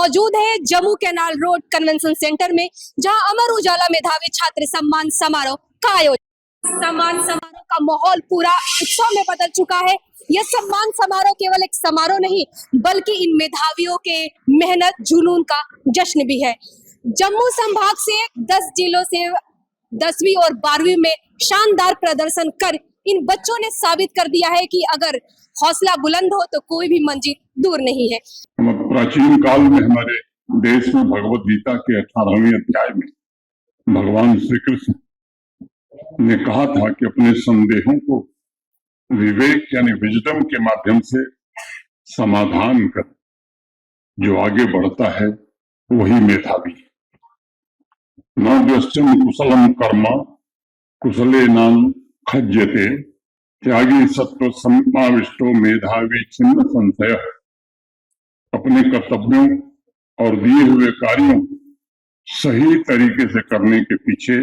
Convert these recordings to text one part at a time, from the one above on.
मौजूद है Jammu canal road convention centre में, जहां अमर उजाला मेधावी छात्र सम्मान समारोह का आयोजन। सम्मान समारोह का माहौल पूरा उत्सव में बदल चुका है। यह सम्मान समारोह केवल एक समारोह नहीं, बल्कि इन मेधावियों के मेहनत जुनून का जश्न भी है। जम्मू संभाग से 10 जिलों से 10वीं और 12वीं में शानदार प्रदर्शन कर इन बच्चों ने साबित कर दिया है कि अगर हौसला बुलंद हो तो कोई भी मंजिल दूर नहीं है। प्राचीन काल में हमारे देश में भगवत गीता के 18वें अध्याय में भगवान श्री कृष्ण ने कहा था कि अपने संदेहों को विवेक यानी विजडम के माध्यम से समाधान कर जो आगे बढ़ता है वही मेधावी। न द्वश्चम कुशलम कर्म कुशले नाम खज्यते त्यागी सत्व समाविष्टो मेधावी छिन्न संशय। अपने कर्तव्यों और दिए हुए कार्यों सही तरीके से करने के पीछे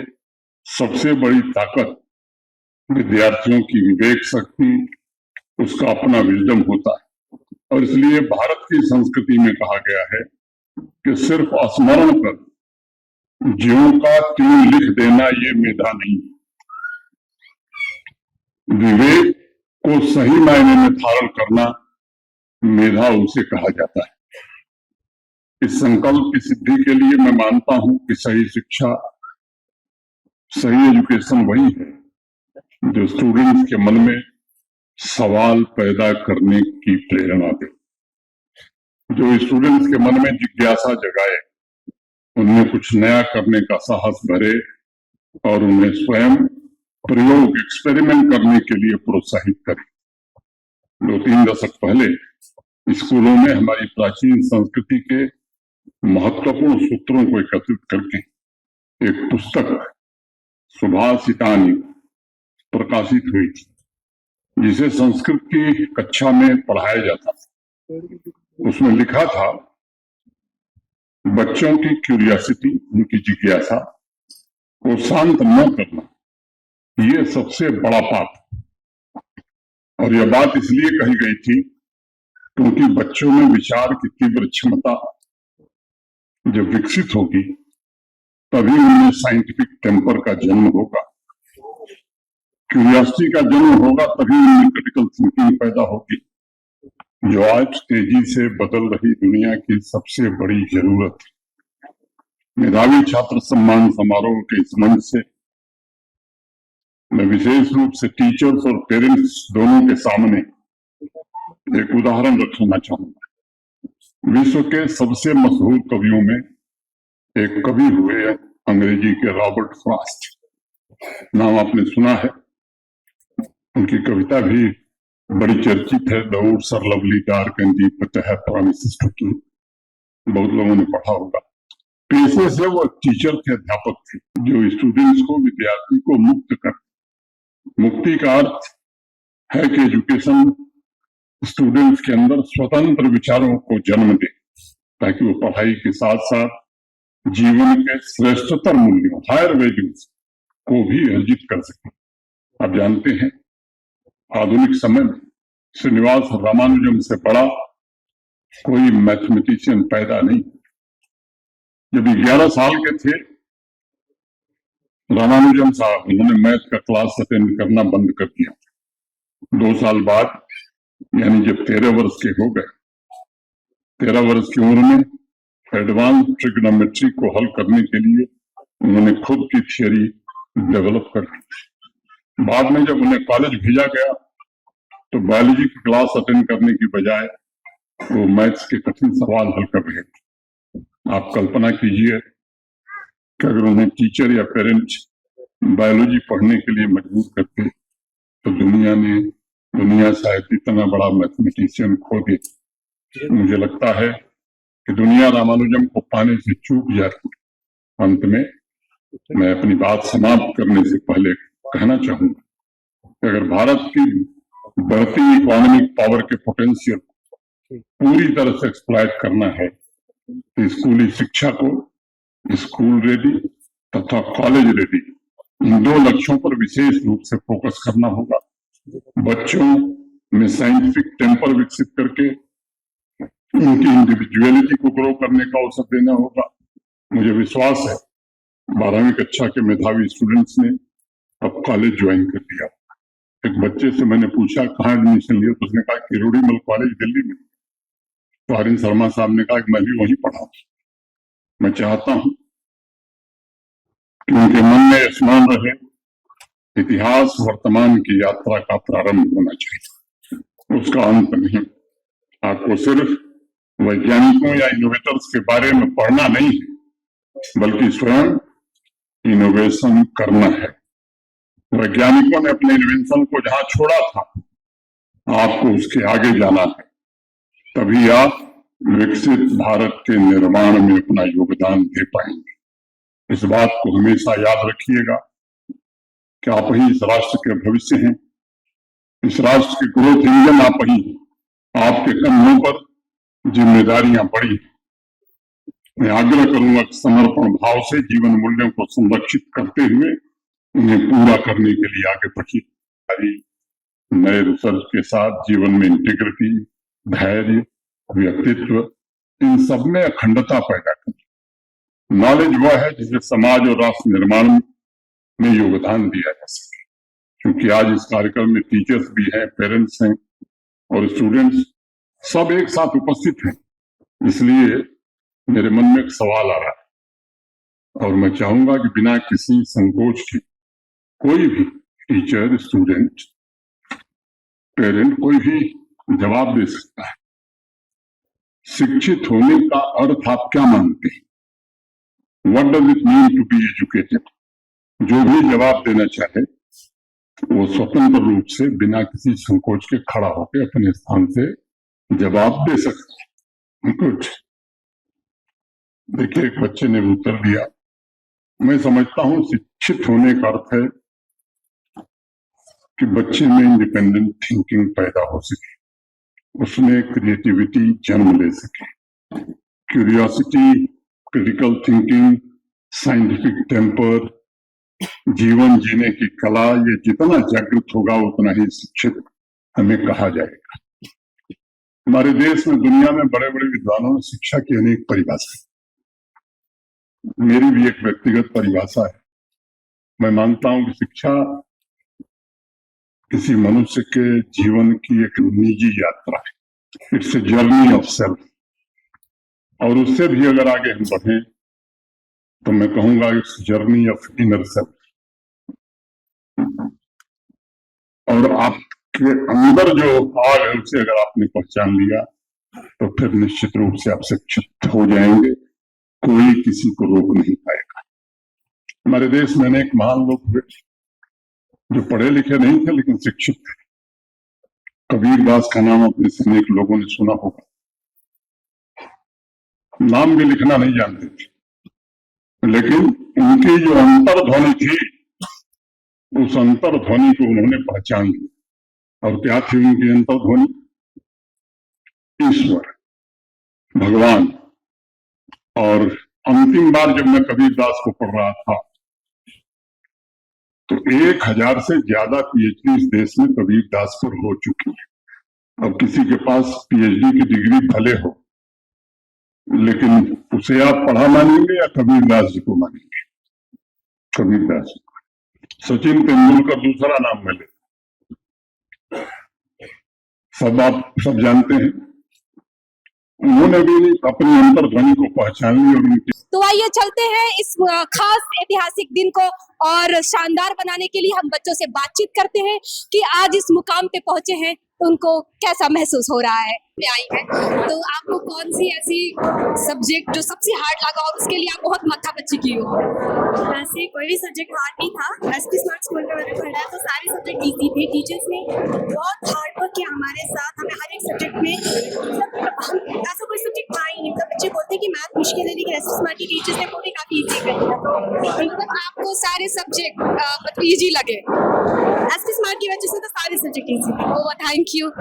सबसे बड़ी ताकत विद्यार्थियों की विवेक शक्ति, उसका अपना विजडम होता है। और इसलिए भारत की संस्कृति में कहा गया है कि सिर्फ स्मरण कर ज्यों का त्यों लिख देना ये मेधा नहीं। विवेक को सही मायने में धारण करना मेधा उसे कहा जाता है। इस संकल्प की सिद्धि के लिए मैं मानता हूं कि सही शिक्षा, सही एजुकेशन वही है जो स्टूडेंट्स के मन में सवाल पैदा करने की प्रेरणा दे, जो स्टूडेंट्स के मन में जिज्ञासा जगाए, उनमें कुछ नया करने का साहस भरे और उन्हें स्वयं प्रयोग एक्सपेरिमेंट करने के लिए प्रोत्साहित करे। 2-3 दशक पहले स्कूलों में हमारी प्राचीन संस्कृति के महत्वपूर्ण सूत्रों को एकत्रित करके एक पुस्तक सुभाषितानि प्रकाशित हुई थी, जिसे संस्कृत की कक्षा में पढ़ाया जाता था। उसमें लिखा था, बच्चों की क्यूरियोसिटी, उनकी जिज्ञासा को शांत न करना ये सबसे बड़ा पाप। और यह बात इसलिए कही गई थी क्योंकि बच्चों में विचार की तीव्र क्षमता जब विकसित होगी तभी उनमें साइंटिफिक टेम्पर का जन्म होगा, क्यूरियोसिटी का जन्म होगा, तभी उनमें क्रिटिकल थिंकिंग पैदा होगी, जो आज तेजी से बदल रही दुनिया की सबसे बड़ी जरूरत है। मेधावी छात्र सम्मान समारोह के इस मंच से मैं विशेष रूप से टीचर्स और पेरेंट्स दोनों के सामने एक उदाहरण रखना चाहूंगा। विश्व के सबसे मशहूर कवियों में एक कवि हुए अंग्रेजी के रॉबर्ट फ्रॉस्ट, नाम आपने सुना है। उनकी कविता भी बड़ी चर्चित है, the woods are lovely dark and deep but I have promises to keep. बहुत लोगों ने पढ़ा होगा। पेशे से वो टीचर थे, अध्यापक थे, जो स्टूडेंट्स को, विद्यार्थी को मुक्त कर। मुक्ति का अर्थ है कि एजुकेशन स्टूडेंट्स के अंदर स्वतंत्र विचारों को जन्म दे, ताकि वो पढ़ाई के साथ साथ जीवन के श्रेष्ठतर मूल्यों, हायर वैल्यूज को भी अर्जित कर सके। आप जानते हैं, आधुनिक समय में श्रीनिवास रामानुजम से बड़ा कोई मैथमेटिशियन पैदा नहीं। जब 11 साल के थे रामानुजम साहब, उन्होंने मैथ का क्लास अटेंड करना बंद कर दिया। 2 साल बाद, यानी जब 13 वर्ष के हो गए, 13 वर्ष की उम्र में एडवांस ट्रिग्नोमेट्री को हल करने के लिए उन्होंने खुद की थियरी डेवलप कर दी। बाद में जब उन्हें कॉलेज भेजा गया तो बायोलॉजी की क्लास अटेंड करने की बजाय वो मैथ्स के कठिन सवाल हल कर रहे थे। आप कल्पना कीजिए कि अगर उन्हें टीचर या पेरेंट बायोलॉजी पढ़ने के लिए मजबूर करते तो दुनिया शायद इतना बड़ा मैथमेटिशियन खो दे। मुझे लगता है कि दुनिया रामानुजम को पाने से चूक जाती। अंत में मैं अपनी बात समाप्त करने से पहले कहना चाहूंगा कि अगर भारत की बढ़ती इकोनॉमिक पावर के पोटेंशियल पूरी तरह से एक्सप्लॉइट करना है तो स्कूली शिक्षा को स्कूल रेडी तथा कॉलेज रेडी, इन 2 लक्ष्यों पर विशेष रूप से फोकस करना होगा। बच्चों में साइंटिफिक टेम्पर विकसित करके उनकी इंडिविजुअलिटी को ग्रो करने का अवसर देना होगा। मुझे विश्वास है 12वीं कक्षा के मेधावी स्टूडेंट्स ने अब कॉलेज ज्वाइन कर लिया। एक बच्चे से मैंने पूछा कहाँ एडमिशन लिया, तो उसने कहा किरोड़ीमल कॉलेज दिल्ली में। तो हरीन शर्मा साहब ने कहा कि मैं भी वहीं पढ़ा हूं। मैं चाहता हूं कि उनके मन में स्मरण रहे, इतिहास वर्तमान की यात्रा का प्रारंभ होना चाहिए, उसका अंत नहीं। आपको सिर्फ वैज्ञानिकों या इनोवेटर्स के बारे में पढ़ना नहीं है, बल्कि स्वयं इनोवेशन करना है। वैज्ञानिकों ने अपने इन्वेंशन को जहां छोड़ा था, आपको उसके आगे जाना है, तभी आप विकसित भारत के निर्माण में अपना योगदान दे पाएंगे। इस बात को हमेशा याद रखिएगा कि आप ही इस राष्ट्र के भविष्य हैं, इस राष्ट्र के ग्रोथ इंजन आप ही हैं। आपके कंधों पर जिम्मेदारियां बड़ी हैं। मैं आग्रह करूंगा कि समर्पण भाव से जीवन मूल्यों को संरक्षित करते हुए उन्हें पूरा करने के लिए आगे बढ़िए। नए रिसर्च के साथ जीवन में इंटीग्रिटी, धैर्य, व्यक्तित्व, इन सब में अखंडता पैदा करें। नॉलेज वह है जिसे समाज और राष्ट्र निर्माण में योगदान दिया जा सके। क्योंकि आज इस कार्यक्रम में टीचर्स भी हैं, पेरेंट्स हैं और स्टूडेंट्स सब एक साथ उपस्थित हैं, इसलिए मेरे मन में एक सवाल आ रहा है और मैं चाहूंगा कि बिना किसी संकोच के कोई भी टीचर, स्टूडेंट, पेरेंट कोई भी जवाब दे सकता है। शिक्षित होने का अर्थ आप क्या मानते हैं? What does it mean to be educated? जो भी जवाब देना चाहे वो स्वतंत्र रूप से बिना किसी संकोच के खड़ा होकर अपने स्थान से जवाब दे सकता है। गुड। देखिए, एक बच्चे ने उत्तर दिया, मैं समझता हूं शिक्षित होने का अर्थ है कि बच्चे में इंडिपेंडेंट थिंकिंग पैदा हो सके, उसमें क्रिएटिविटी जन्म ले सके, curiosity, critical thinking, scientific temper, जीवन जीने की कला, ये जितना जागृत होगा उतना ही शिक्षित हमें कहा जाएगा। हमारे देश में, दुनिया में बड़े बड़े विद्वानों ने शिक्षा की अनेक परिभाषा, मेरी भी एक व्यक्तिगत परिभाषा है। मैं मानता हूं कि शिक्षा किसी मनुष्य के जीवन की एक निजी यात्रा है। It's a journey of self. और उससे भी अगर आगे हम बढ़े तो मैं कहूंगा it's journey of inner self. और आपके अंदर जो आग है उसे अगर आपने पहचान लिया तो फिर निश्चित रूप से आप शिक्षित हो जाएंगे, कोई किसी को रोक नहीं पाएगा। हमारे देश में अनेक महान लोग हुए जो पढ़े लिखे नहीं थे लेकिन शिक्षित थे। कबीरदास का नाम अपने से अनेक लोगों ने सुना होगा, नाम भी लिखना नहीं जानते थे, लेकिन उनकी जो अंतर्ध्वनि थी उस अंतर्ध्वनि को उन्होंने पहचान लिया। और क्या थी उनकी अंतर्ध्वनि? ईश्वर, भगवान। और अंतिम बार जब मैं कबीरदास को पढ़ रहा था तो 1000 से ज्यादा पीएचडी इस देश में कबीरदास पर हो चुकी है। अब किसी के पास पीएचडी की डिग्री भले हो, लेकिन उसे आप पढ़ा मानेंगे या कबीरदास जी को मानेंगे? कबीरदास जी को। सचिन तेंदुलकर दूसरा नाम मैं लेता, आप सब जानते हैं, उन्होंने भी अपनी अंतर्ध्वनि को पहचान ली और उनकी। तो आइए चलते हैं इस खास ऐतिहासिक दिन को और शानदार बनाने के लिए हम बच्चों से बातचीत करते हैं कि आज इस मुकाम पे पहुंचे हैं तो उनको कैसा महसूस हो रहा है। आई है तो आपको कौन सी ऐसी सब्जेक्ट जो सबसे हार्ड लगा और उसके लिए आप बहुत माथापच्ची की हो? वैसे कोई भी सब्जेक्ट हार्ड नहीं था। एसपी स्मार्ट स्कूल में मैंने पढ़ा है तो सारे सब्जेक्ट इजी थे। टीचर्स ने बहुत हार्ड वर्क किया हमारे साथ, हमें हर एक सब्जेक्ट में, मतलब हम ऐसा कोई सब्जेक्ट था ही नहीं। मतलब बच्चे बोलते हैं कि मैथ मुश्किल है, लेकिन एसपी स्मार्ट की टीचर्स ने पूरी काफी इजी कर दिया। तो मतलब आपको सारे सब्जेक्ट मतलब इजी लगे? एसपी स्मार्ट की वजह से तो सारे सब्जेक्ट इजी थे। Oh thank you.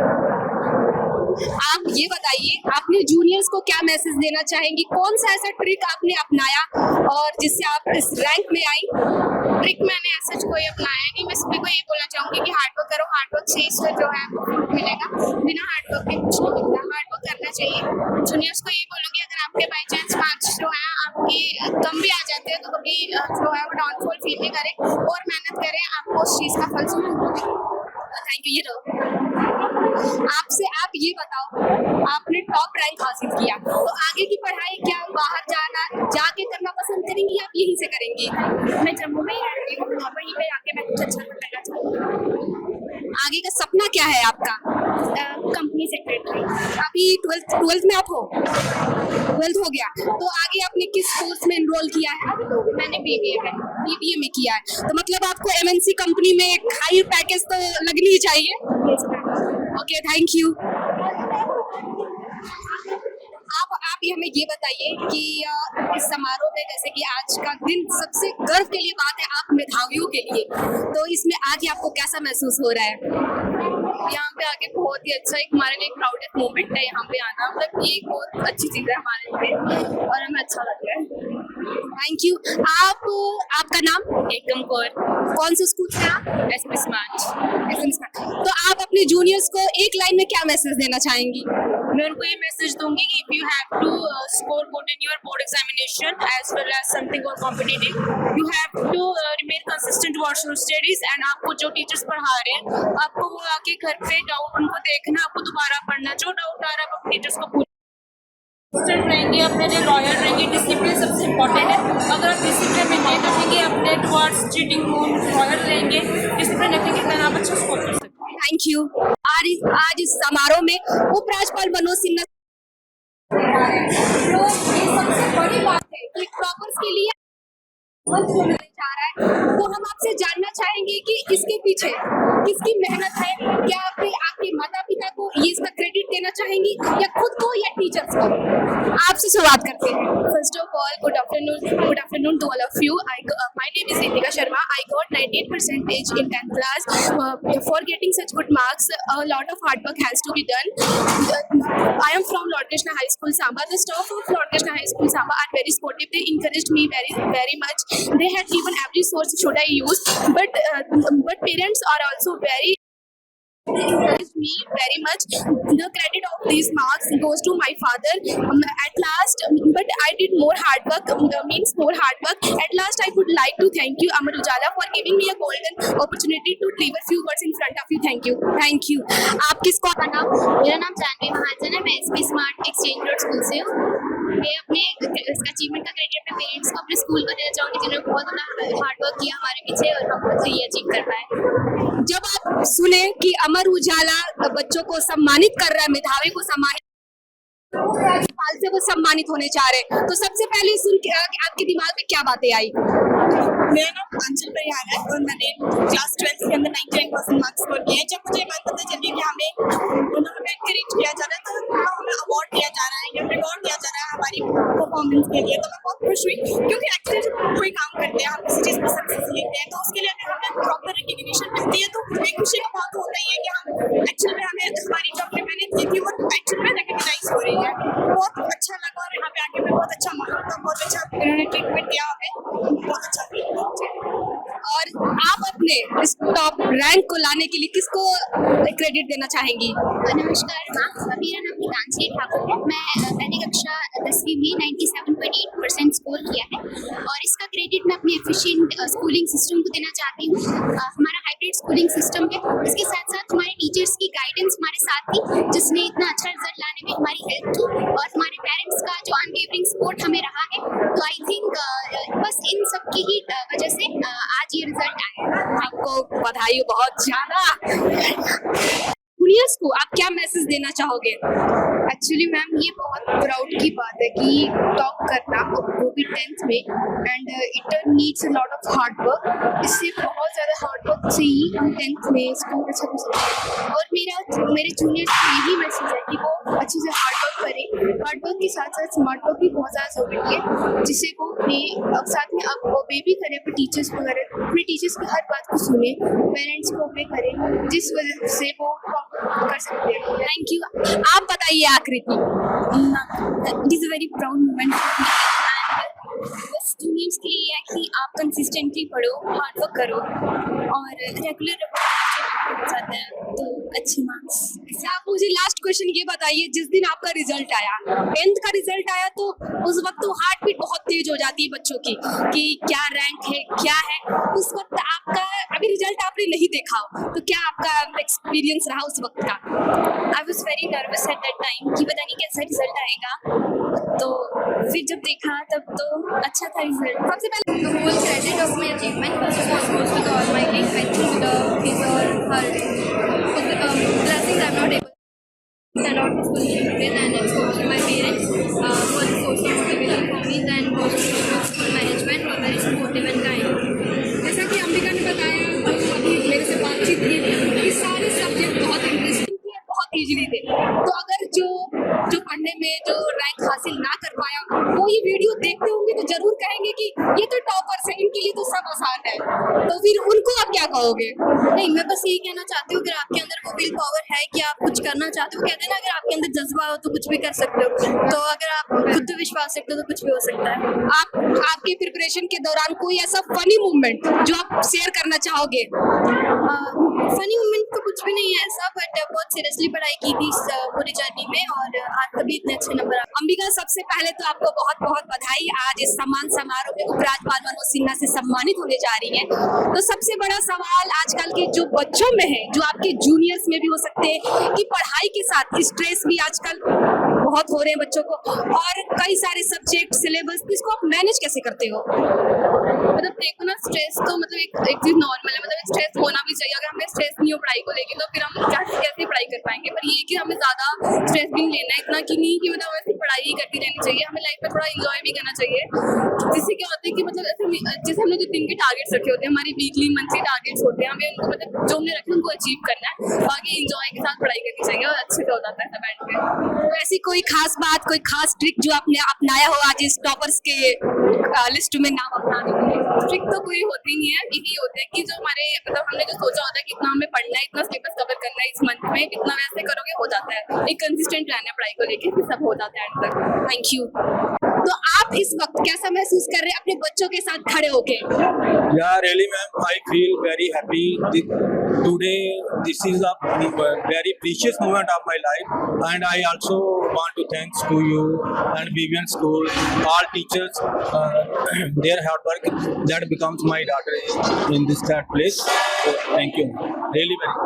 आप ये बताइए, आपने जूनियर्स को क्या मैसेज देना चाहेंगी? कौन सा ऐसा ट्रिक आपने अपनाया और जिससे आप इस रैंक में आई? ट्रिक मैंने ऐसा कोई अपनाया नहीं। मैं सभी को ये बोलना चाहूंगी कि हार्ड वर्क करो, हार्ड वर्क से इसका जो है फ्रूट मिलेगा। बिना हार्ड वर्क के कुछ नहीं मिलता। हार्ड वर्क करना चाहिए। जो है वो डाउनफॉल फील नहीं करें और मेहनत करें, आपको उस चीज़ का फल जरूर मिलेगा। Thank you. ये रहो। आपसे आप ये बताओ, आपने टॉप रैंक हासिल किया तो आगे की पढ़ाई क्या बाहर जाना जाके करना पसंद करेंगी या आप यहीं से करेंगी? मैं जम्मू में ही रहती हूँ और वहीं पे आके मैं कुछ अच्छा करना चाहती हूँ। आगे का सपना क्या है आपका? Company secretary. अभी ट्वेल्थ में आप हो? ट्वेल्थ हो गया तो आगे आपने किस कोर्स में एनरोल किया है? मैंने बीबीए में। बीबीए में किया है तो मतलब आपको एमएनसी कंपनी में एक हाई पैकेज तो लगनी ही चाहिए। Okay, thank you. आप ही हमें ये बताइए कि इस समारोह में जैसे कि आज का दिन सबसे गर्व के लिए बात है आप मेधावियों के लिए, तो इसमें आगे आपको कैसा महसूस हो रहा है? यहाँ पे आके बहुत ही अच्छा, एक हमारे लिए प्राउडेस्ट मोमेंट है यहाँ पे आना, मतलब ये एक बहुत अच्छी चीज़ है हमारे लिए और हमें अच्छा लग रहा है। Thank you. आपका नाम? एकम कौर, कौन से स्कूल से आप? SP smart. तो आप अपने जूनियर्स को एक लाइन में क्या मैसेज देना चाहेंगी? मैं उनको ये मैसेज दूंगी कि if you have to score good in your board examination as well as something और competitive, you have to remain consistent towards your studies. And आपको जो टीचर्स पढ़ा रहे हैं आपको वो आके घर पे डाउट उनको देखना, आपको दोबारा पढ़ना, जो डाउट आ रहा है आप अपने टीचर्स को पूछना। स्टूडेंट रहेंगे, अपने लिए लॉयल रहेंगे, डिसिप्लिन सबसे इम्पोर्टेंट है। अगर आप डिसिप्लिन मेंटेन रखेंगे, अपने टुवर्ड्स चीटिंग लॉयल रहेंगे, डिसिप्लिन रखेंगे, तो आप अच्छा स्कोर कर सकते हैं। Thank you. आज इस समारोह में उपराज्यपाल मनोज सिन्हा तो ये सबसे बड़ी बात है कि टॉपर्स के लिए मंच मिलने जा रहा है, तो हम आपसे जानना चाहेंगे कि इसके पीछे किसकी मेहनत है? क्या आपके माता पिता को ये इसका क्रेडिट देना चाहेंगी या खुद को या टीचर्स को? आपसे शुरुआत करते हैं। First of all, good afternoon to all of you. My name is Ritika Sharma. I got 98% in 10th class. For getting such good marks, a lot of hard work has to be done. I am from Lord Krishna High School, Samba. The staff of Lord Krishna High School, Samba are very supportive. They encouraged me very much. They had given every source should I use, but parents are also very encouraged me very much. The credit of these marks goes to my father. At last, but I did more hard work. At last, I would like to thank you, Amar Ujala, for giving me a golden opportunity to deliver few words in front of you. Thank you. Thank you. आप किसको आना? मेरा नाम जानवी महाजन है। मैं SP smart exchange road school से हूँ। मैं अपने इसका अचीवमेंट का क्रेडिट अपने पेरेंट्स को, अपने स्कूल को देना चाहूँगी, जिन्होंने बहुत बड़ा हार्ड वर्क किया हमारे पीछे और हम खुद ये अचीव कर पाए। जब आप सुने कि अमर उजाला बच्चों को सम्मानित कर रहा है, मेधावी को सम्मानित राज्यपाल से वो सम्मानित होने जा रहे हैं, तो सबसे पहले सुन के आपके दिमाग में क्या बातें आई? मेरा नाम अंचल परिहार है और मैंने क्लास 12 के अंदर 99% मार्क्स स्कोर किए हैं। जब मुझे बात पता चली कि हमें एनकरेज किया जा रहा है, तो हमें अवार्ड दिया जा रहा है या रिवॉर्ड दिया जा रहा है हमारी परफॉर्मेंस के लिए, तो मैं बहुत खुश हुई। क्योंकि एक्चुअली जब कोई काम करते हैं, हम किसी चीज़ में सक्सेस लेते हैं, तो उसके लिए अगर हमें प्रॉपर रिकग्निशन मिलती है तो एक खुशी का बात होता ही है कि हम एक्चुअल में हमें हमारी जो हमने मेहनत की थी वो एक्चुअल में रिकग्नाइज हो रही है। बहुत अच्छा लगा और यहाँ पे आके मैं बहुत अच्छा माहौल था, बहुत अच्छा इन्होंने ट्रीटमेंट दिया हमें, बहुत अच्छा फील। और आप अपने इस टॉप रैंक को लाने के लिए किसको क्रेडिट देना चाहेंगी? नमस्कार मैम, मेरा नाम गीतांजलि ठाकुर है। मैं पहली कक्षा 10वीं में 97.8% स्कोर किया है और इसका क्रेडिट मैं अपने एफिशिएंट स्कूलिंग सिस्टम को देना चाहती हूँ। हमारा हाइब्रिड स्कूलिंग सिस्टम है, इसके साथ साथ हमारे टीचर्स की गाइडेंस हमारे साथ थी, जिसने इतना अच्छा रिजल्ट लाने में हमारी हेल्प की, और हमारे पेरेंट्स का जो अनवेवरिंग सपोर्ट हमें रहा है। तो आई थिंक बस इन सब की ही वजह से आज ये रिजल्ट आया। आपको बधाई हो बहुत ज्यादा। जूनियर्स को आप क्या मैसेज देना चाहोगे? एक्चुअली मैम ये बहुत प्राउड की बात है कि टॉप करना, वो भी 10th में, and it needs a lot of hard work. इससे बहुत ज़्यादा हार्ड वर्क से ही हम 10th में स्कोर अच्छा कर सकते हैं। और मेरे जूनियर्स को यही मैसेज है कि वो अच्छे से हार्ड वर्क करें। हार्ड वर्क के साथ साथ स्मार्ट वर्क भी बहुत ज़्यादा ज़रूरी है, जिससे वो अपने साथ में आप ओबे भी करें अपने टीचर्स वगैरह, अपने टीचर्स की हर बात को सुने, पेरेंट्स को ओबे करें, जिस वजह से वो कर सकते हैं। Thank you. आप बताइए आकृति। It is a very proud moment बस स्टूडेंट्स के लिए है कि आप कंसिस्टेंटली पढ़ो, हार्ड वर्क करो और रेगुलर जाते हैं, तो अच्छे मार्क्स। अच्छा, आप मुझे लास्ट क्वेश्चन ये बताइए, जिस दिन आपका रिजल्ट आया, 10th का रिजल्ट आया, तो उस वक्त तो हार्ट बीट बहुत तेज हो जाती है बच्चों की कि क्या रैंक है क्या है। उस वक्त आपका, अभी रिजल्ट आपने नहीं देखा हो, तो क्या आपका एक्सपीरियंस रहा उस वक्त का? I was very nervous at that time कि पता नहीं कैसा रिजल्ट आएगा, तो फिर जब देखा तब तो अच्छा था रिजल्ट। सबसे पहले The whole credit of my achievement first of all goes to the Almighty, thanks to his or her blessings. I'm not able to allot this position with, and it goes to my parents who are the source of motivation for me. Then goes to school management who are very supportive and kind. जैसा कि अंबिका ने बताया, जो अभी मेरे से बातचीत की, कि सारे सब्जेक्ट बहुत इंटरेस्टिंग थे, बहुत इजीली थे। तो अगर जो पढ़ने में जो रैंक हासिल ना कर पाया, वो ये वीडियो देखते होंगे तो जरूर कहेंगे कि ये तो टॉपर्स है, इनके लिए तो सब आसान है। तो फिर उनको आप क्या कहोगे? नहीं, मैं बस यही कहना चाहती हूँ, अगर आपके अंदर वो विल पावर है कि आप कुछ करना चाहते हो, कहते हैं ना, अगर आपके अंदर जज्बा हो तो कुछ भी कर सकते हो। तो अगर आप खुद पे विश्वास रखते हो तो कुछ भी हो सकता है। आपके प्रिपरेशन के दौरान कोई ऐसा फनी मोमेंट जो आप शेयर करना चाहोगे? फनी मोमेंट तो कुछ भी नहीं है ऐसा, बट बहुत सीरियसली पढ़ाई की थी इस पूरी जर्नी में, और आज कभी इतने अच्छे नंबर आ। अंबिका, सबसे पहले तो आपको बहुत बहुत बधाई, आज इस सम्मान समारोह में उपराज्यपाल मनोज सिन्हा से सम्मानित होने जा रही हैं। तो सबसे बड़ा सवाल आजकल के जो बच्चों में है, जो आपके जूनियर्स में भी हो सकते हैं, कि पढ़ाई के साथ स्ट्रेस भी आजकल बहुत हो रहे हैं बच्चों को, और कई सारे सब्जेक्ट सिलेबस, इसको आप मैनेज कैसे करते हो? मतलब देखो ना, स्ट्रेस तो मतलब एक चीज नॉर्मल है, मतलब स्ट्रेस होना भी चाहिए। अगर हमें स्ट्रेस नहीं हो पढ़ाई को लेके, तो फिर हम कैसे पढ़ाई कर पाएंगे। पर ये कि हमें ज्यादा स्ट्रेस भी नहीं लेना है, इतना कि नहीं कि मतलब हमें सिर्फ पढ़ाई ही करती रहनी चाहिए। हमें लाइफ में थोड़ा एंजॉय भी करना चाहिए, जिससे क्या होता है कि मतलब जैसे हमने जो दिन के टारगेट्स रखे होते हैं, हमारी वीकली मंथली टारगेट्स होते हैं, हमें उनको मतलब जो हमने रखे उनको अचीव करना है। बाकी एंजॉय के साथ पढ़ाई करनी चाहिए और अच्छे से हो जाता है सब एंड में। तो ऐसी कोई खास बात, कोई खास ट्रिक जो आपने अपनाया हो आज इस टॉपर्स के लिस्ट में नाम अपनाने के लिए? ट्रिक तो कोई होती नहीं है, यही होता है कि जो हमारे मतलब हमने जो सोचा होता है कि इतना हमें पढ़ना है, इतना सिलेबस कवर करना है इस मंथ में, इतना वैसे करोगे हो जाता है। एक कंसिस्टेंट रहना है पढ़ाई को लेके, फिर सब हो जाता है एंड तक। Thank you. तो आप इस वक्त कैसा महसूस कर रहे हैं अपने बच्चों के साथ खड़े होके? Yeah, really, ma'am. I feel very happy. Today, this is a very precious moment of my life, and I also want to thanks to you and Vivian School, all teachers, their hard work that becomes my daughter in this third place. So, thank you, really very.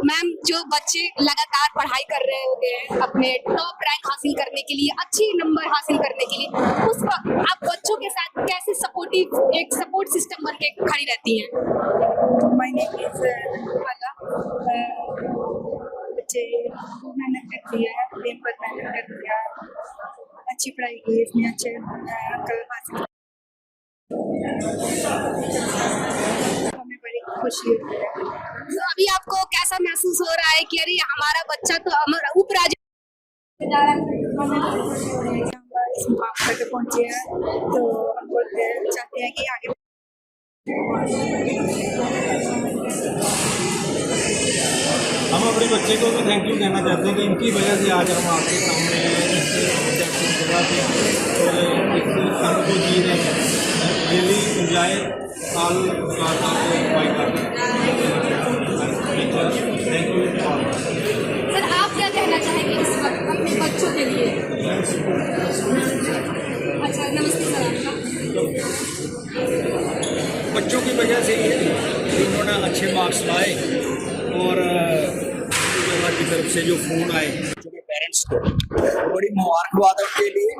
Ma'am, जो बच्चे लगातार पढ़ाई कर रहे होते हैं अपने top rank हासिल करने के लिए, अच्छे नंबर हासिल करने के लिए, उस वक्त आप बच्चों के साथ कैसे सपोर्टिव, एक सपोर्ट सिस्टम बन के खड़ी रहती हैं? माय नेम इज बच्चे मेहनत करती है, दिन पर मेहनत करती है, अच्छी पढ़ाई की, इसमें अच्छे अंक हासिल, हमें बड़ी खुशी होती है। तो अभी आपको कैसा महसूस हो रहा है कि अरे हमारा बच्चा तो हमारा उपराज्य इस मुकाम तक पहुंचे हैं, तो हम बोलते हैं, चाहते हैं कि आगे। हम अपने बच्चे को भी थैंक यू कहना चाहते हैं कि इनकी वजह से आज हम आपके सामने इस जगह पे और इस काम को जी रहे हैं। Really enjoy all thank you. Sir, आप क्या कहना चाहेंगे इस वक्त अपने बच्चों के लिए? अच्छा, नमस्ते सर आपका। बच्चों की वजह से ही उन्होंने अच्छे मार्क्स लाए, और अल्लाह की तरफ से जो फ़ोन आए बच्चों के पेरेंट्स को, बड़ी मुबारकबाद है उनके लिए।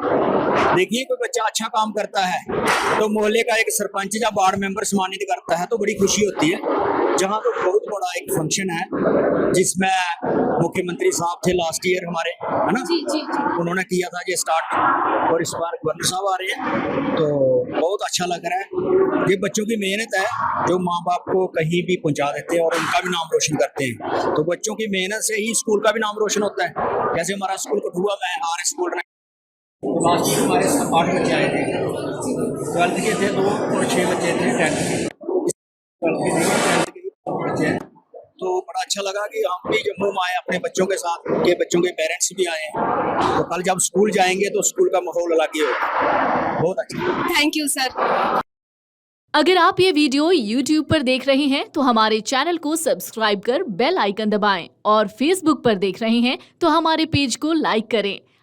देखिए, कोई बच्चा अच्छा काम करता है तो मोहल्ले का एक सरपंच या वार्ड मेंबर सम्मानित करता है, तो बड़ी खुशी होती है। जहाँ तो बहुत बड़ा एक फंक्शन है जिसमें मुख्यमंत्री साहब थे लास्ट ईयर हमारे, है ना, उन्होंने किया था ये स्टार्ट, और इस बार गवर्नर साहब आ रहे हैं, तो बहुत अच्छा लग रहा है। ये बच्चों की मेहनत है जो माँ बाप को कहीं भी पहुँचा देते हैं और उनका भी नाम रोशन करते हैं। तो बच्चों की मेहनत से ही स्कूल का भी नाम रोशन होता है। जैसे हमारा स्कूल कठुआ में RS स्कूल, लास्ट ईयर हमारे 8 बच्चे आए थे, 12th के थे 2 और 6 बच्चे थे 10th के, 12th के 10th के बच्चे हैं। तो बड़ा अच्छा लगा कि हम भी जम्मू में आए अपने बच्चों के साथ, के बच्चों के पेरेंट्स भी आए हैं। तो कल जब स्कूल जाएंगे तो स्कूल का माहौल अलग ही होगा। बहुत अच्छा। Thank you sir. अगर आप ये वीडियो YouTube पर देख रहे हैं तो हमारे चैनल को सब्सक्राइब कर बेल आइकन दबाएं और Facebook पर देख रहे हैं तो हमारे पेज को लाइक करें।